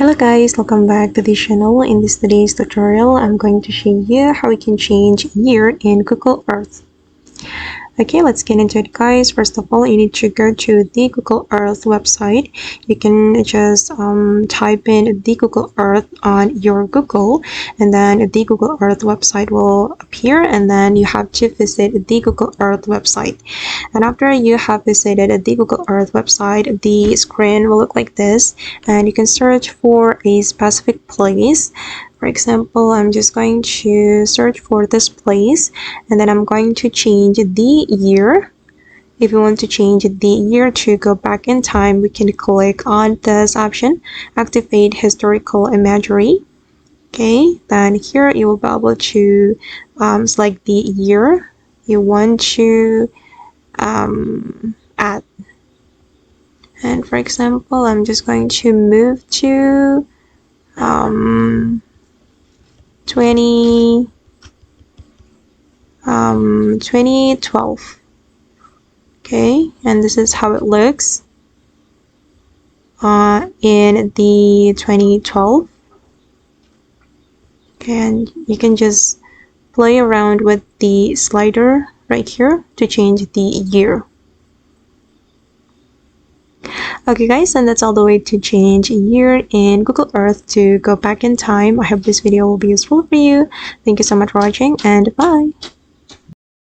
Hello guys, welcome back to the channel. In this today's tutorial, I'm going to show you how we can change year in Google Earth. Okay, let's get into it guys. First of all, you need to go to the Google Earth website. You can just type in the Google Earth on your Google, and then the Google Earth website will appear, and then you have to visit the Google Earth website. And after you have visited the Google Earth website, the screen will look like this, and you can search for a specific place. For example, I'm just going to search for this place, and then I'm going to change the year. If you want to change the year to go back in time, we can click on this option, activate historical imagery. Okay, then here you will be able to select the year you want to add. And for example, I'm just going to move to 2012. Okay, and this is how it looks in the 2012. Okay, and you can just play around with the slider right here to change the year. Okay guys, and that's all the way to change year in Google Earth to go back in time. I hope this video will be useful for you. Thank you so much for watching, and bye.